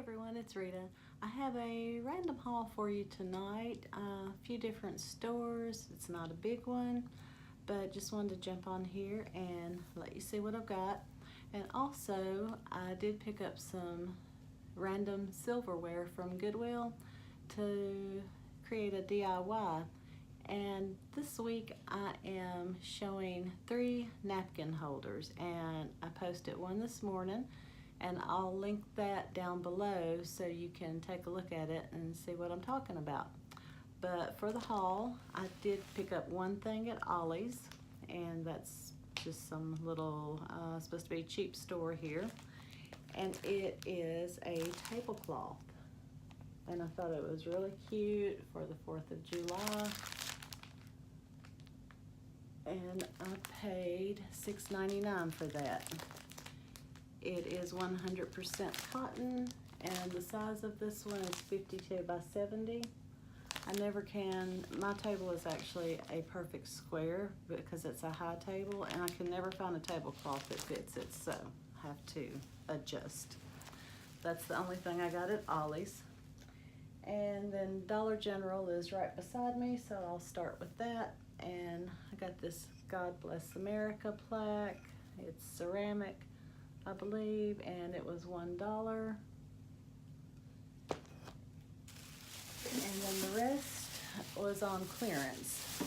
everyone, it's Rita. I have a random haul for you tonight. A few different stores. It's not a big one, but just wanted to jump on here and let you see what I've got. And also, I did pick up some random silverware from Goodwill to create a DIY. And this week I am showing 3 napkin holders, and I posted one this morning, and I'll link that down below so you can take a look at it and see what I'm talking about. But for the haul, I did pick up one thing at Ollie's, and that's just some little, supposed to be cheap store here. And it is a tablecloth. And I thought it was really cute for the 4th of July. And I paid $6.99 for that. It is 100% cotton, and the size of this one is 52 by 70. I never can, my table is actually a perfect square because it's a high table, and I can never find a tablecloth that fits it, so I have to adjust. That's the only thing I got at Ollie's. And then Dollar General is right beside me, so I'll start with that. And I got this God Bless America plaque. It's ceramic, I believe, and it was $1. And then the rest was on clearance.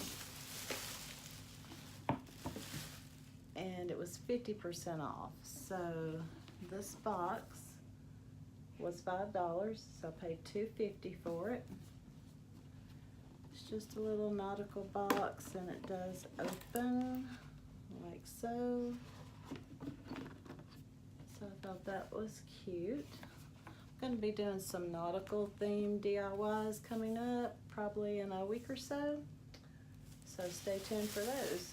And it was 50% off. So this box was $5, so I paid $2.50 for it. It's just a little nautical box, and it does open like so. So I thought that was cute. I'm going to be doing some nautical themed DIYs coming up, probably in a week or so. So stay tuned for those.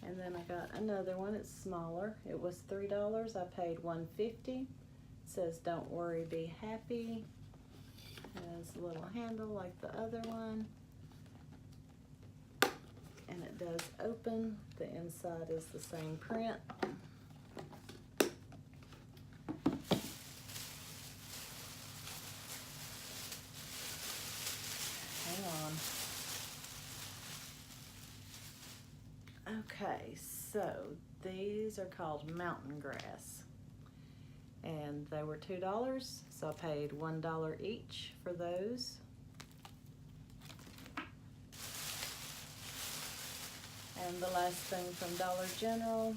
And then I got another one. It's smaller. It was $3. I paid $1.50. It says "Don't worry, be happy." It has a little handle like the other one. And it does open. The inside is the same print. Hang on. Okay, so these are called mountain grass. And they were $2, so I paid $1 each for those. And the last thing from Dollar General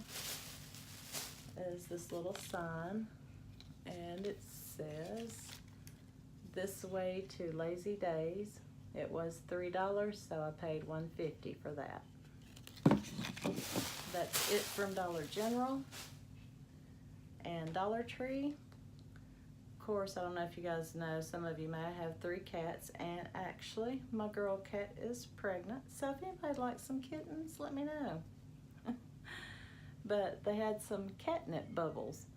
is this little sign, and it says, "This way to lazy days." It was $3, so I paid $1.50 for that. That's it from Dollar General. And Dollar Tree, of course, I don't know if you guys know, some of you may have 3 cats, and actually my girl cat is pregnant, so if anybody likes some kittens, let me know. But they had some catnip bubbles,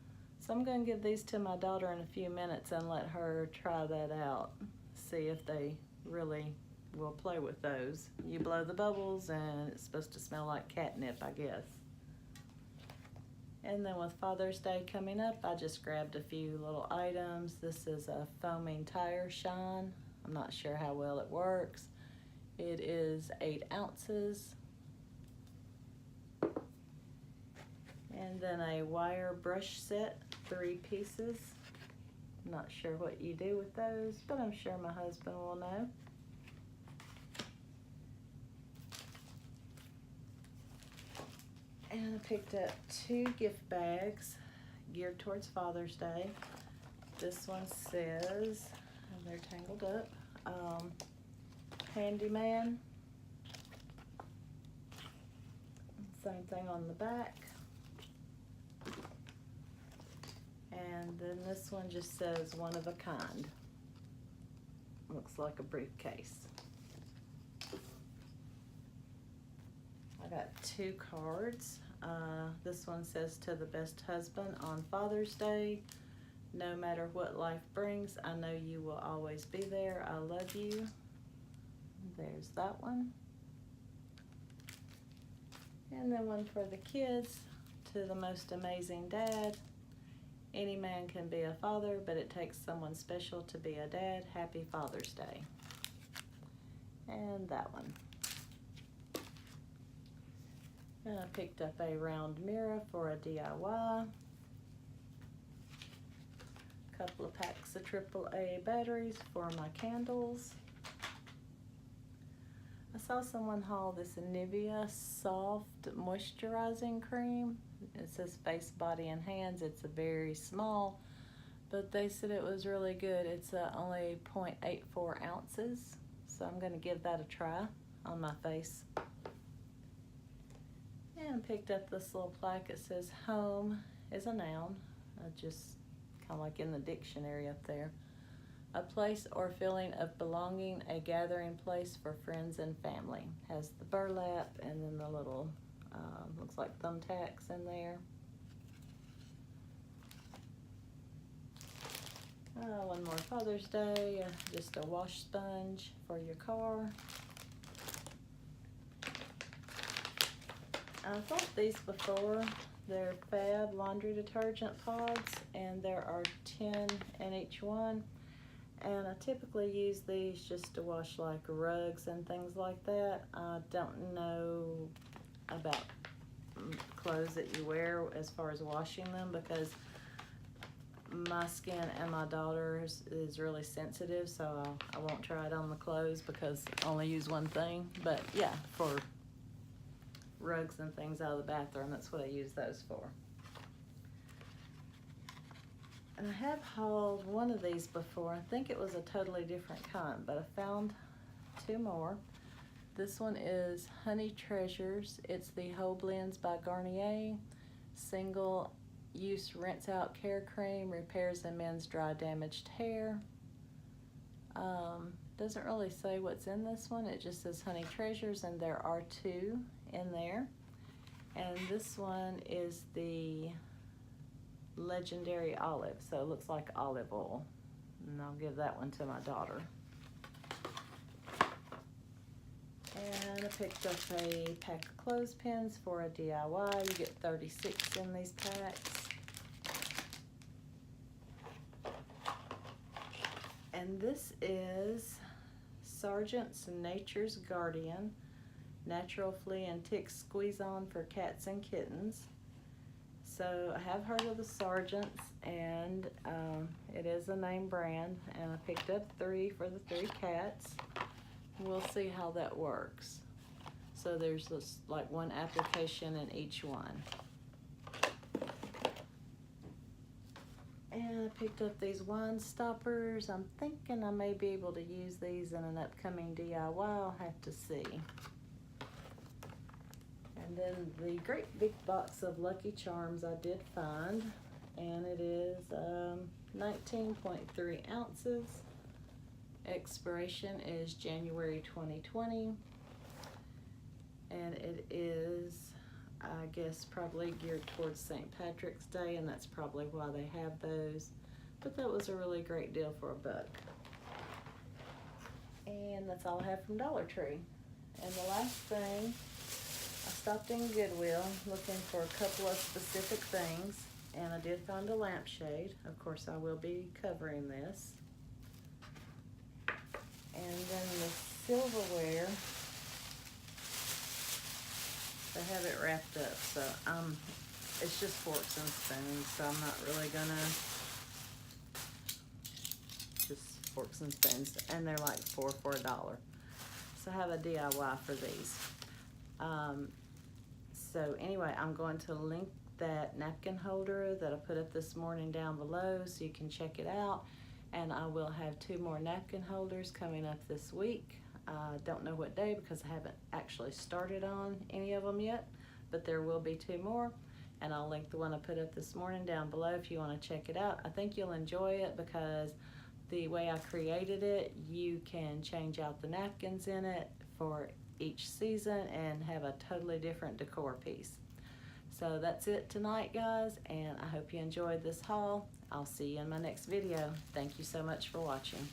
so I'm going to give these to my daughter in a few minutes and let her try that out, see if they really will play with those. You blow the bubbles and it's supposed to smell like catnip, I guess. And then with Father's Day coming up, I just grabbed a few little items. This is a foaming tire shine. I'm not sure how well it works. It is 8 ounces. And then a wire brush set, 3 pieces. I'm not sure what you do with those, but I'm sure my husband will know. And I picked up 2 gift bags geared towards Father's Day. This one says, and they're tangled up, handyman. Same thing on the back. And then this one just says one of a kind. Looks like a briefcase. I got 2 cards. This one says, "To the best husband on Father's Day. No matter what life brings, I know you will always be there. I love you." There's that one. And then one for the kids. "To the most amazing dad. Any man can be a father, but it takes someone special to be a dad. Happy Father's Day. And that one. And I picked up a round mirror for a DIY. A couple of packs of AAA batteries for my candles. I saw someone haul this Nivea Soft Moisturizing Cream. It says face, body, and hands. It's a very small, but they said it was really good. It's only 0.84 ounces, so I'm going to give that a try on my face. And picked up this little plaque. It says home is a noun, just kind of like in the dictionary up there. A place or feeling of belonging, a gathering place for friends and family. Has the burlap and then the little, looks like thumbtacks in there. One more Father's Day, just a wash sponge for your car. I thought these before. They're Fab laundry detergent pods, and there are 10 in each one. And I typically use these just to wash like rugs and things like that. I don't know about clothes that you wear as far as washing them, because my skin and my daughter's is really sensitive, so I won't try it on the clothes because I only use one thing. But yeah, for rugs and things out of the bathroom, that's what I use those for. And I have hauled one of these before. I think it was a totally different kind, but I found two more. This one is Honey Treasures. It's the Whole Blends by Garnier. Single use rinse out care cream, repairs and mends dry damaged hair. Doesn't really say what's in this one. It just says Honey Treasures, and there are two in there. And this one is the Legendary Olive, so it looks like olive oil, and I'll give that one to my daughter. And I picked up a pack of clothespins for a DIY. You get 36 in these packs. And this is Sargent's Nature's Guardian Natural Flea and Tick Squeeze On for cats and kittens. So I have heard of the Sargents, and it is a name brand, and I picked up 3 for the 3 cats. We'll see how that works. So there's this, like, one application in each one. And I picked up these wine stoppers. I'm thinking I may be able to use these in an upcoming DIY. I'll have to see. And then the great big box of Lucky Charms I did find, and it is 19.3 ounces. Expiration is January 2020, and it is, I guess, probably geared towards St. Patrick's Day, and that's probably why they have those. But that was a really great deal for $1. And that's all I have from Dollar Tree. And the last thing, I stopped in Goodwill looking for a couple of specific things, and I did find a lampshade. Of course, I will be covering this. And then the silverware, they have it wrapped up, so it's just forks and spoons, so I'm not really gonna, just forks and spoons, and they're like 4 for $1. So I have a DIY for these. So anyway, I'm going to link that napkin holder that I put up this morning down below so you can check it out. And I will have 2 more napkin holders coming up this week. Don't know what day because I haven't actually started on any of them yet, but there will be 2 more. And I'll link the one I put up this morning down below if you want to check it out. I think you'll enjoy it because the way I created it, you can change out the napkins in it for each season and have a totally different decor piece. So that's it tonight, guys, and I hope you enjoyed this haul. I'll see you in my next video. Thank you so much for watching.